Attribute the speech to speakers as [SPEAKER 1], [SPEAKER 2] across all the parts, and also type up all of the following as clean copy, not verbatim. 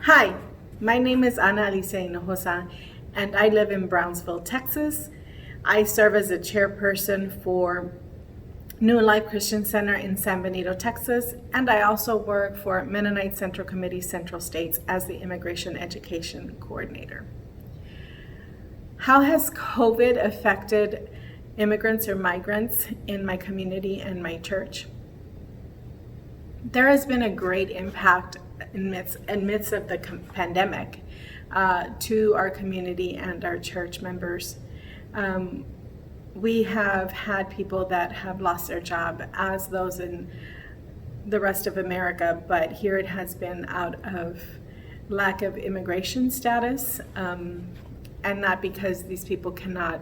[SPEAKER 1] Hi, my name is Alicia Hinojosa, and I live in Brownsville, Texas. I serve as a chairperson for New Life Christian Center in San Benito, Texas, and I also work for Mennonite Central Committee Central States as the Immigration Education Coordinator. How has COVID affected immigrants or migrants in my community and my church? There has been a great impact in midst of the pandemic to our community and our church members. We have had people that have lost their job, as those in the rest of America, but here it has been out of lack of immigration status, and not because these people cannot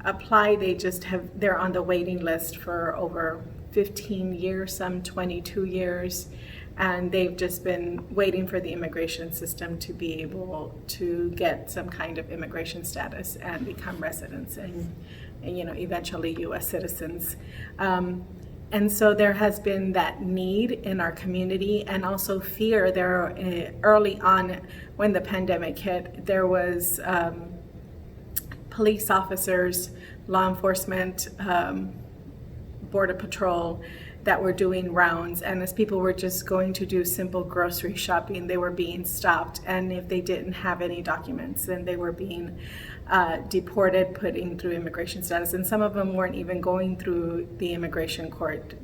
[SPEAKER 1] apply. They're on the waiting list for over 15 years, some 22 years, and they've just been waiting for the immigration system to be able to get some kind of immigration status and become residents and eventually U.S. citizens. And so there has been that need in our community, and also fear. Early on when the pandemic hit, there was police officers, law enforcement, Border Patrol that were doing rounds, and as people were just going to do simple grocery shopping, they were being stopped, and if they didn't have any documents, then they were being deported, putting through immigration status, and some of them weren't even going through the immigration court.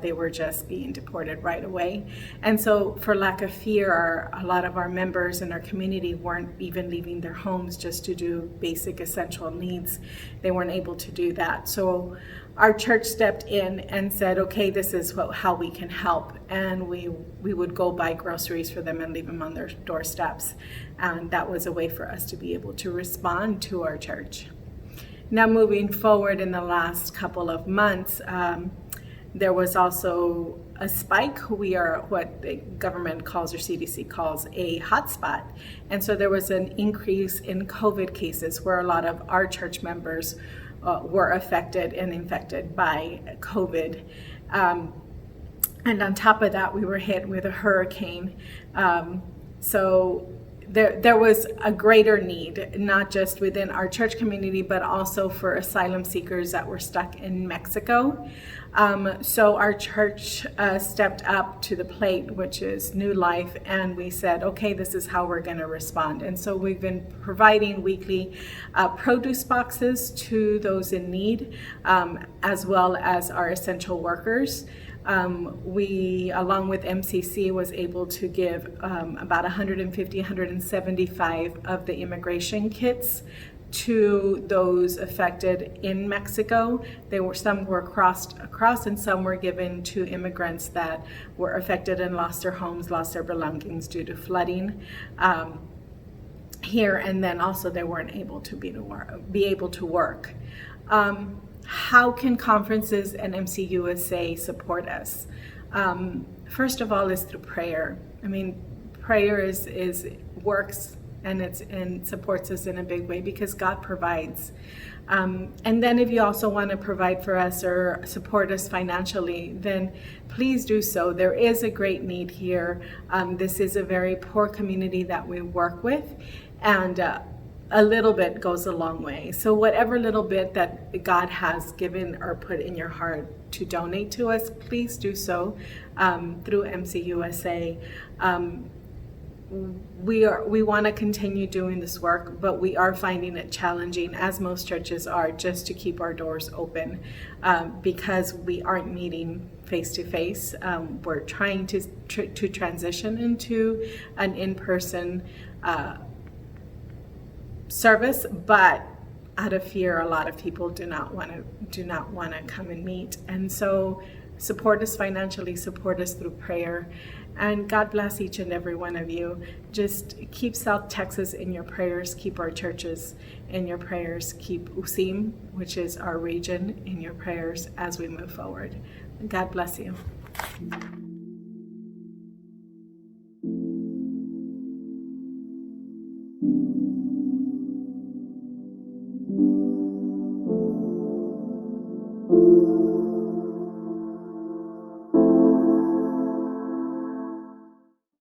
[SPEAKER 1] They were just being deported right away. And so for lack of fear, a lot of our members in our community weren't even leaving their homes just to do basic essential needs. They weren't able to do that. So our church stepped in and said, okay, this is how we can help. And we would go buy groceries for them and leave them on their doorsteps. And that was a way for us to be able to respond to our church. Now, moving forward in the last couple of months, there was also a spike. We are what the government calls, or CDC calls, a hotspot. And so there was an increase in COVID cases where a lot of our church members were affected and infected by COVID. And on top of that, we were hit with a hurricane. So there was a greater need, not just within our church community, but also for asylum seekers that were stuck in Mexico. So our church stepped up to the plate, which is New Life, and we said, okay, this is how we're going to respond. And so we've been providing weekly produce boxes to those in need, as well as our essential workers. We, along with MCC, was able to give about 150, 175 of the immigration kits to those affected in Mexico. Some were crossed across, and some were given to immigrants that were affected and lost their homes, lost their belongings due to flooding here, and then also they weren't able to be able to work. How can conferences and MSUSA support us? First of all, is through prayer. I mean, prayer works and supports us in a big way because God provides. And then if you also want to provide for us or support us financially, then please do so. There is a great need here. This is a very poor community that we work with, and a little bit goes a long way. So whatever little bit that God has given or put in your heart to donate to us, please do so through MSUSA. We want to continue doing this work, but we are finding it challenging, as most churches are, just to keep our doors open because we aren't meeting face to face. We're trying to transition into an in-person service, but out of fear, a lot of people do not want to come and meet. And so support us financially, support us through prayer, and God bless each and every one of you. Just keep South Texas in your prayers, keep our churches in your prayers, keep USIM, which is our region, in your prayers as we move forward. God bless you.